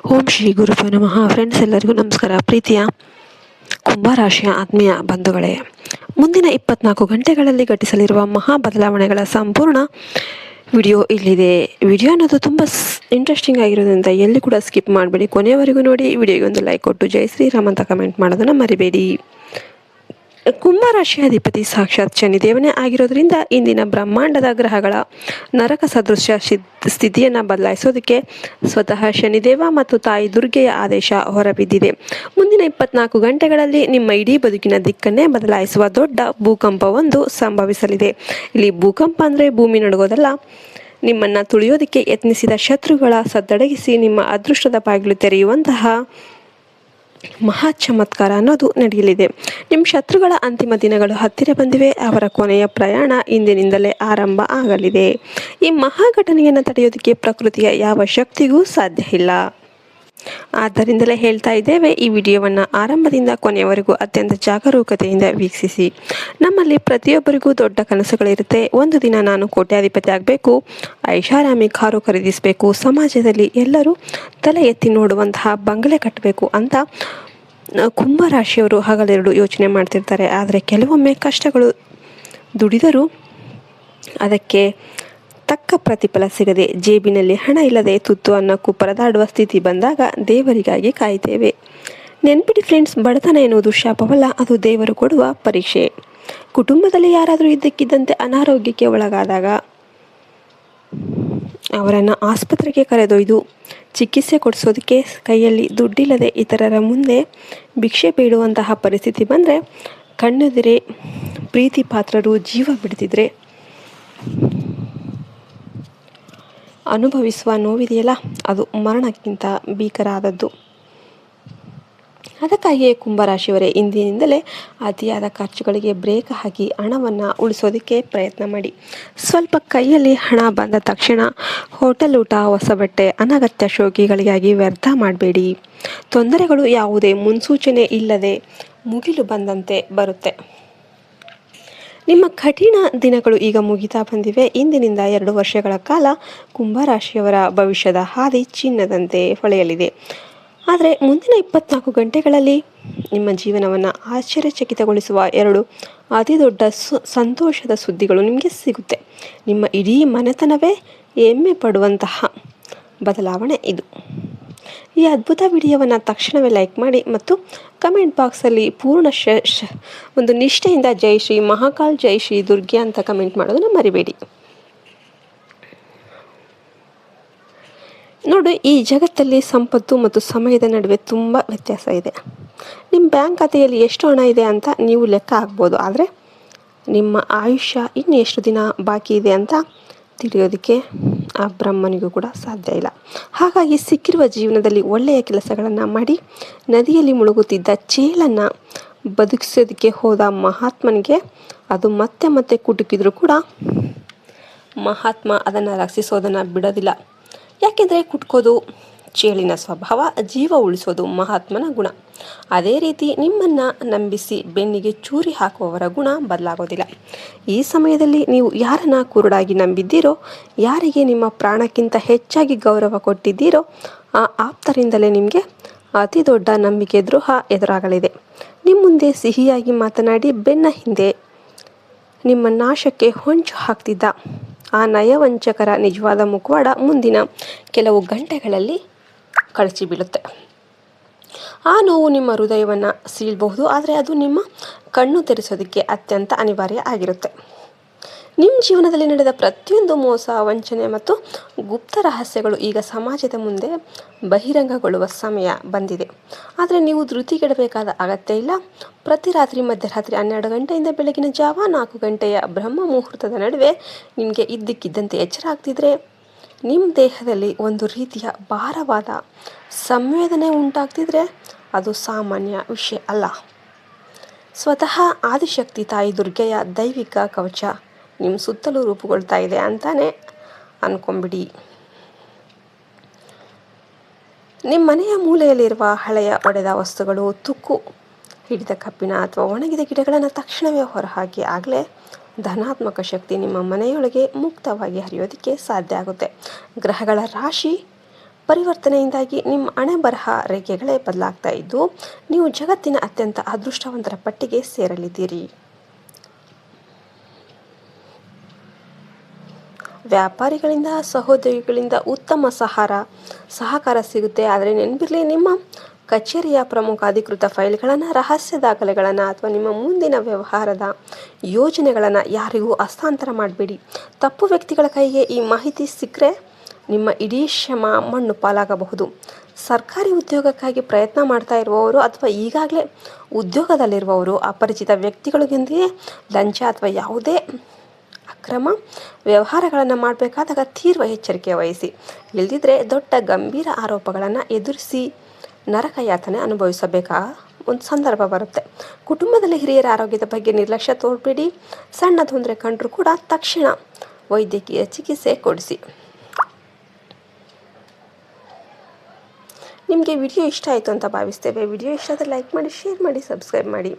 ಓಂ ಶ್ರೀ ಗುರುಭ್ಯೋ ನಮಃ. ಫ್ರೆಂಡ್ಸ್, ಎಲ್ಲರಿಗೂ ನಮಸ್ಕಾರ. ಪ್ರೀತಿಯ ಕುಂಭರಾಶಿಯ ಆತ್ಮೀಯ ಬಂಧುಗಳೇ, ಮುಂದಿನ 24 ಗಂಟೆಗಳಲ್ಲಿ ಘಟಿಸಲಿರುವ ಮಹಾ ಬದಲಾವಣೆಗಳ ಸಂಪೂರ್ಣ ವಿಡಿಯೋ ಇಲ್ಲಿದೆ. ವಿಡಿಯೋ ಅನ್ನೋದು ತುಂಬ ಇಂಟ್ರೆಸ್ಟಿಂಗ್ ಆಗಿರೋದ್ರಿಂದ ಎಲ್ಲಿ ಕೂಡ ಸ್ಕಿಪ್ ಮಾಡಬೇಡಿ, ಕೊನೆಯವರೆಗೂ ನೋಡಿ. ವಿಡಿಯೋಗೆ ಒಂದು ಲೈಕ್ ಕೊಟ್ಟು ಜೈ ಶ್ರೀರಾಮ್ ಅಂತ ಕಮೆಂಟ್ ಮಾಡೋದನ್ನು ಮರಿಬೇಡಿ. ಕುಂಭರಾಶಿಯ ಅಧಿಪತಿ ಸಾಕ್ಷಾತ್ ಶನಿದೇವನೇ ಆಗಿರೋದ್ರಿಂದ ಇಂದಿನ ಬ್ರಹ್ಮಾಂಡದ ಗ್ರಹಗಳ ನರಕ ಸದೃಶ ಸ್ಥಿತಿಯನ್ನು ಬದಲಾಯಿಸೋದಕ್ಕೆ ಸ್ವತಃ ಶನಿದೇವ ಮತ್ತು ತಾಯಿ ದುರ್ಗೆಯ ಆದೇಶ ಹೊರಬಿದ್ದಿದೆ. ಮುಂದಿನ 24 ಗಂಟೆಗಳಲ್ಲಿ ನಿಮ್ಮ ಇಡೀ ಬದುಕಿನ ದಿಕ್ಕನ್ನೇ ಬದಲಾಯಿಸುವ ದೊಡ್ಡ ಭೂಕಂಪವೊಂದು ಸಂಭವಿಸಲಿದೆ. ಇಲ್ಲಿ ಭೂಕಂಪ ಅಂದರೆ ಭೂಮಿ ನಡುಗೋದಲ್ಲ, ನಿಮ್ಮನ್ನು ತುಳಿಯೋದಕ್ಕೆ ಯತ್ನಿಸಿದ ಶತ್ರುಗಳ ಸದ್ದಡಗಿಸಿ ನಿಮ್ಮ ಅದೃಷ್ಟದ ಬಾಗಿಲು ತೆರೆಯುವಂತಹ ಮಹಾ ಚಮತ್ಕಾರ ಅನ್ನೋದು ನಡೆಯಲಿದೆ. ನಿಮ್ಮ ಶತ್ರುಗಳ ಅಂತಿಮ ದಿನಗಳು ಹತ್ತಿರ ಬಂದಿವೆ. ಅವರ ಕೊನೆಯ ಪ್ರಯಾಣ ಇಂದಿನಿಂದಲೇ ಆರಂಭ ಆಗಲಿದೆ. ಈ ಮಹಾ ಘಟನೆಯನ್ನು ತಡೆಯೋದಕ್ಕೆ ಪ್ರಕೃತಿಯ ಯಾವ ಶಕ್ತಿಗೂ ಸಾಧ್ಯ ಇಲ್ಲ. ಆದ್ದರಿಂದಲೇ ಹೇಳ್ತಾ ಇದ್ದೇವೆ, ಈ ವಿಡಿಯೋವನ್ನು ಆರಂಭದಿಂದ ಕೊನೆಯವರೆಗೂ ಅತ್ಯಂತ ಜಾಗರೂಕತೆಯಿಂದ ವೀಕ್ಷಿಸಿ. ನಮ್ಮಲ್ಲಿ ಪ್ರತಿಯೊಬ್ಬರಿಗೂ ದೊಡ್ಡ ಕನಸುಗಳಿರುತ್ತೆ. ಒಂದು ದಿನ ನಾನು ಕೋಟ್ಯಾಧಿಪತಿ ಆಗಬೇಕು, ಐಷಾರಾಮಿ ಕಾರು ಖರೀದಿಸಬೇಕು, ಸಮಾಜದಲ್ಲಿ ಎಲ್ಲರೂ ತಲೆ ಎತ್ತಿ ನೋಡುವಂತಹ ಬಂಗಲೆ ಕಟ್ಟಬೇಕು ಅಂತ ಕುಂಭರಾಶಿಯವರು ಹಗಲೆರಡು ಯೋಚನೆ ಮಾಡ್ತಿರ್ತಾರೆ. ಆದರೆ ಕೆಲವೊಮ್ಮೆ ಕಷ್ಟಗಳು ದುಡಿದರೂ ಅದಕ್ಕೆ ತಕ್ಕ ಪ್ರತಿಫಲ ಸಿಗದೆ, ಜೇಬಿನಲ್ಲಿ ಹಣ ಇಲ್ಲದೆ ತುತ್ತು ಅನ್ನಕ್ಕೂ ಪರದಾಡುವ ಸ್ಥಿತಿ ಬಂದಾಗ ದೇವರಿಗಾಗಿ ಕಾಯ್ತೇವೆ. ನೆನ್ಪಿಡಿ ಫ್ರೆಂಡ್ಸ್, ಬಡತನ ಎನ್ನುವುದು ಶಾಪವಲ್ಲ, ಅದು ದೇವರು ಕೊಡುವ ಪರೀಕ್ಷೆ. ಕುಟುಂಬದಲ್ಲಿ ಯಾರಾದರೂ ಇದ್ದಕ್ಕಿದ್ದಂತೆ ಅನಾರೋಗ್ಯಕ್ಕೆ ಒಳಗಾದಾಗ ಅವರನ್ನು ಆಸ್ಪತ್ರೆಗೆ ಕರೆದೊಯ್ದು ಚಿಕಿತ್ಸೆ ಕೊಡಿಸೋದಕ್ಕೆ ಕೈಯಲ್ಲಿ ದುಡ್ಡಿಲ್ಲದೆ ಇತರರ ಮುಂದೆ ಭಿಕ್ಷೆ ಬೇಡುವಂತಹ ಪರಿಸ್ಥಿತಿ ಬಂದರೆ, ಕಣ್ಣೆದುರೇ ಪ್ರೀತಿ ಪಾತ್ರರು ಜೀವ ಬಿಡ್ತಿದ್ರೆ ಅನುಭವಿಸುವ ನೋವಿದೆಯಲ್ಲ, ಅದು ಮರಣಕ್ಕಿಂತ ಭೀಕರ ಆದದ್ದು. ಅದಕ್ಕಾಗಿಯೇ ಕುಂಭರಾಶಿಯವರೇ ಇಂದಿನಿಂದಲೇ ಅತಿಯಾದ ಖರ್ಚುಗಳಿಗೆ ಬ್ರೇಕ್ ಹಾಕಿ ಹಣವನ್ನು ಉಳಿಸೋದಕ್ಕೆ ಪ್ರಯತ್ನ ಮಾಡಿ. ಸ್ವಲ್ಪ ಕೈಯಲ್ಲಿ ಹಣ ಬಂದ ತಕ್ಷಣ ಹೋಟೆಲ್ ಊಟ, ಹೊಸ ಬಟ್ಟೆ, ಅನಗತ್ಯ ಶೋಕಿಗಳಿಗಾಗಿ ವ್ಯರ್ಥ ಮಾಡಬೇಡಿ. ತೊಂದರೆಗಳು ಯಾವುದೇ ಮುನ್ಸೂಚನೆ ಇಲ್ಲದೆ ಮುಗಿಲು ಬಂದಂತೆ ಬರುತ್ತೆ. ನಿಮ್ಮ ಕಠಿಣ ದಿನಗಳು ಈಗ ಮುಗಿತಾ ಬಂದಿವೆ. ಇಂದಿನಿಂದ 2 ವರ್ಷಗಳ ಕಾಲ ಕುಂಭರಾಶಿಯವರ ಭವಿಷ್ಯದ ಹಾದಿ ಚಿನ್ನದಂತೆ ಹೊಳೆಯಲಿದೆ. ಆದರೆ ಮುಂದಿನ 24 ಗಂಟೆಗಳಲ್ಲಿ ನಿಮ್ಮ ಜೀವನವನ್ನು ಆಶ್ಚರ್ಯಚಕಿತಗೊಳಿಸುವ 2 ಅತಿ ದೊಡ್ಡ ಸಂತೋಷದ ಸುದ್ದಿಗಳು ನಿಮಗೆ ಸಿಗುತ್ತೆ. ನಿಮ್ಮ ಇಡೀ ಮನೆತನವೇ ಹೆಮ್ಮೆ ಪಡುವಂತಹ ಬದಲಾವಣೆ ಇದು. ಈ ಅದ್ಭುತ ವಿಡಿಯೋವನ್ನು ತಕ್ಷಣವೇ ಲೈಕ್ ಮಾಡಿ ಮತ್ತು ಕಮೆಂಟ್ ಬಾಕ್ಸಲ್ಲಿ ಪೂರ್ಣ ಒಂದು ನಿಷ್ಠೆಯಿಂದ ಜೈ ಶ್ರೀ ಮಹಾಕಾಲ್, ಜೈ ಶ್ರೀ ದುರ್ಗೆ ಅಂತ ಕಮೆಂಟ್ ಮಾಡೋದನ್ನು ಮರಿಬೇಡಿ. ನೋಡಿ, ಈ ಜಗತ್ತಲ್ಲಿ ಸಂಪತ್ತು ಮತ್ತು ಸಮಯದ ನಡುವೆ ತುಂಬ ವ್ಯತ್ಯಾಸ ಇದೆ. ನಿಮ್ಮ ಬ್ಯಾಂಕ್ ಖಾತೆಯಲ್ಲಿ ಎಷ್ಟು ಹಣ ಇದೆ ಅಂತ ನೀವು ಲೆಕ್ಕ ಹಾಕ್ಬೋದು, ಆದರೆ ನಿಮ್ಮ ಆಯುಷ್ಯ ಇನ್ನು ಎಷ್ಟು ದಿನ ಬಾಕಿ ಇದೆ ಅಂತ ತಿಳಿಯೋದಕ್ಕೆ ಆ ಬ್ರಹ್ಮನಿಗೂ ಕೂಡ ಸಾಧ್ಯ ಇಲ್ಲ. ಹಾಗಾಗಿ ಸಿಕ್ಕಿರುವ ಜೀವನದಲ್ಲಿ ಒಳ್ಳೆಯ ಕೆಲಸಗಳನ್ನು ಮಾಡಿ ನದಿಯಲ್ಲಿ ಮುಳುಗುತ್ತಿದ್ದ ಚೇಳನ್ನು ಬದುಕಿಸೋದಕ್ಕೆ ಹೋದ ಮಹಾತ್ಮನಿಗೆ ಅದು ಮತ್ತೆ ಮತ್ತೆ ಕುಟುಕಿದ್ರು ಕೂಡ ಮಹಾತ್ಮ ಅದನ್ನು ರಕ್ಷಿಸೋದನ್ನು ಬಿಡೋದಿಲ್ಲ. ಯಾಕೆಂದರೆ ಕುಟ್ಕೋದು ಚೇಳಿನ ಸ್ವಭಾವ, ಜೀವ ಉಳಿಸೋದು ಮಹಾತ್ಮನ ಗುಣ. ಅದೇ ರೀತಿ ನಿಮ್ಮನ್ನು ನಂಬಿಸಿ ಬೆನ್ನಿಗೆ ಚೂರಿ ಹಾಕುವವರ ಗುಣ ಬದಲಾಗೋದಿಲ್ಲ. ಈ ಸಮಯದಲ್ಲಿ ನೀವು ಯಾರನ್ನ ಕುರುಡಾಗಿ ನಂಬಿದ್ದೀರೋ, ಯಾರಿಗೆ ನಿಮ್ಮ ಪ್ರಾಣಕ್ಕಿಂತ ಹೆಚ್ಚಾಗಿ ಗೌರವ ಕೊಟ್ಟಿದ್ದೀರೋ, ಆ ಆಪ್ತರಿಂದಲೇ ನಿಮಗೆ ಅತಿ ದೊಡ್ಡ ನಂಬಿಕೆ ದ್ರೋಹ ಎದುರಾಗಲಿದೆ. ನಿಮ್ಮ ಮುಂದೆ ಸಿಹಿಯಾಗಿ ಮಾತನಾಡಿ ಬೆನ್ನ ಹಿಂದೆ ನಿಮ್ಮ ನಾಶಕ್ಕೆ ಹೊಂಚು ಹಾಕ್ತಿದ್ದ ಆ ನಯವಂಚಕರ ನಿಜವಾದ ಮುಖವಾಡ ಮುಂದಿನ ಕೆಲವು ಗಂಟೆಗಳಲ್ಲಿ ಕಳಚಿ ಬೀಳುತ್ತೆ. ಆ ನೋವು ನಿಮ್ಮ ಹೃದಯವನ್ನು ಸೀಳಬಹುದು, ಆದರೆ ಅದು ನಿಮ್ಮ ಕಣ್ಣು ತೆರೆಸೋದಕ್ಕೆ ಅತ್ಯಂತ ಅನಿವಾರ್ಯ ಆಗಿರುತ್ತೆ. ನಿಮ್ಮ ಜೀವನದಲ್ಲಿ ನಡೆದ ಪ್ರತಿಯೊಂದು ಮೋಸ, ವಂಚನೆ ಮತ್ತು ಗುಪ್ತ ರಹಸ್ಯಗಳು ಈಗ ಸಮಾಜದ ಮುಂದೆ ಬಹಿರಂಗಗೊಳ್ಳುವ ಸಮಯ ಬಂದಿದೆ. ಆದರೆ ನೀವು ಧೃತಿಗೆಡಬೇಕಾದ ಅಗತ್ಯ ಇಲ್ಲ. ಪ್ರತಿ ರಾತ್ರಿ ಮಧ್ಯರಾತ್ರಿ 12 ಗಂಟೆಯಿಂದ ಬೆಳಗಿನ ಜಾವ 4 ಗಂಟೆಯ ಬ್ರಹ್ಮ ಮುಹೂರ್ತದ ನಡುವೆ ನಿಮಗೆ ಇದ್ದಕ್ಕಿದ್ದಂತೆ ಎಚ್ಚರ ಆಗ್ತಿದ್ರೆ, ನಿಮ್ಮ ದೇಹದಲ್ಲಿ ಒಂದು ರೀತಿಯ ಭಾರವಾದ ಸಂವೇದನೆ ಉಂಟಾಗ್ತಿದ್ರೆ ಅದು ಸಾಮಾನ್ಯ ವಿಷಯ ಅಲ್ಲ. ಸ್ವತಃ ಆದಿಶಕ್ತಿ ತಾಯಿ ದುರ್ಗೆಯ ದೈವಿಕ ಕವಚ ನಿಮ್ಮ ಸುತ್ತಲೂ ರೂಪುಗೊಳ್ತಾ ಇದೆ ಅಂತಾನೆ ಅಂದ್ಕೊಂಬಿಡಿ. ನಿಮ್ಮ ಮನೆಯ ಮೂಲೆಯಲ್ಲಿರುವ ಹಳೆಯ ಒಡೆದ ವಸ್ತುಗಳು, ತುಕ್ಕು ಹಿಡಿದ ಕಬ್ಬಿಣ ಅಥವಾ ಒಣಗಿದ ಗಿಡಗಳನ್ನು ತಕ್ಷಣವೇ ಹೊರಹಾಕಿ, ಆಗಲೇ ಧನಾತ್ಮಕ ಶಕ್ತಿ ನಿಮ್ಮ ಮನೆಯೊಳಗೆ ಮುಕ್ತವಾಗಿ ಹರಿಯೋದಕ್ಕೆ ಸಾಧ್ಯ ಆಗುತ್ತೆ. ಗ್ರಹಗಳ ರಾಶಿ ಪರಿವರ್ತನೆಯಿಂದಾಗಿ ನಿಮ್ಮ ಹಣೆ ಬರಹ ರೇಖೆಗಳೇ ಬದಲಾಗ್ತಾ ಇದ್ದು ನೀವು ಜಗತ್ತಿನ ಅತ್ಯಂತ ಅದೃಷ್ಟವಂತರ ಪಟ್ಟಿಗೆ ಸೇರಲಿದ್ದೀರಿ. ವ್ಯಾಪಾರಿಗಳಿಂದ ಸಹೋದ್ಯೋಗಿಗಳಿಂದ ಉತ್ತಮ ಸಹಕಾರ ಸಿಗುತ್ತೆ. ಆದರೆ ನೆನಪಿರಲಿ, ನಿಮ್ಮ ಕಚೇರಿಯ ಪ್ರಮುಖ ಅಧಿಕೃತ ಫೈಲ್ಗಳನ್ನು, ರಹಸ್ಯ ದಾಖಲೆಗಳನ್ನು ಅಥವಾ ನಿಮ್ಮ ಮುಂದಿನ ವ್ಯವಹಾರದ ಯೋಜನೆಗಳನ್ನು ಯಾರಿಗೂ ಹಸ್ತಾಂತರ ಮಾಡಬೇಡಿ. ತಪ್ಪು ವ್ಯಕ್ತಿಗಳ ಕೈಗೆ ಈ ಮಾಹಿತಿ ಸಿಕ್ಕರೆ ನಿಮ್ಮ ಇಡೀ ಶ್ರಮ ಮಣ್ಣು ಪಾಲಾಗಬಹುದು. ಸರ್ಕಾರಿ ಉದ್ಯೋಗಕ್ಕಾಗಿ ಪ್ರಯತ್ನ ಮಾಡ್ತಾ ಇರುವವರು ಅಥವಾ ಈಗಾಗಲೇ ಉದ್ಯೋಗದಲ್ಲಿರುವವರು ಅಪರಿಚಿತ ವ್ಯಕ್ತಿಗಳಿಗೊಂದಿಗೆ ಲಂಚ ಅಥವಾ ಯಾವುದೇ ಅಕ್ರಮ ವ್ಯವಹಾರಗಳನ್ನು ಮಾಡಬೇಕಾದಾಗ ತೀವ್ರ ಎಚ್ಚರಿಕೆ ವಹಿಸಿ. ಇಲ್ಲದಿದ್ದರೆ ದೊಡ್ಡ ಗಂಭೀರ ಆರೋಪಗಳನ್ನು ಎದುರಿಸಿ ನರಕ ಯಾತನೆ ಅನುಭವಿಸಬೇಕಾದ ಒಂದು ಸಂದರ್ಭ ಬರುತ್ತೆ. ಕುಟುಂಬದಲ್ಲಿ ಹಿರಿಯರ ಆರೋಗ್ಯದ ಬಗ್ಗೆ ನಿರ್ಲಕ್ಷ್ಯ ತೋರಬೇಡಿ. ಸಣ್ಣ ತೊಂದರೆ ಕಂಡರೂ ಕೂಡ ತಕ್ಷಣ ವೈದ್ಯಕೀಯ ಚಿಕಿತ್ಸೆ ಕೊಡಿಸಿ. ನಿಮಗೆ ವಿಡಿಯೋ ಇಷ್ಟ ಆಯಿತು ಅಂತ ಭಾವಿಸ್ತೇವೆ. ವಿಡಿಯೋ ಇಷ್ಟ ಆದರೆ ಲೈಕ್ ಮಾಡಿ, ಶೇರ್ ಮಾಡಿ, ಸಬ್ಸ್ಕ್ರೈಬ್ ಮಾಡಿ.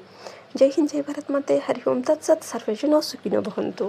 ಜೈ ಹಿಂದ್, ಜೈ ಭಾರತ್ ಮಾತೆ. ಹರಿ ಓಂ ತತ್ಸತ್. ಸರ್ವೇ ಜನ ಸುಖಿನೋ ಭವಂತು.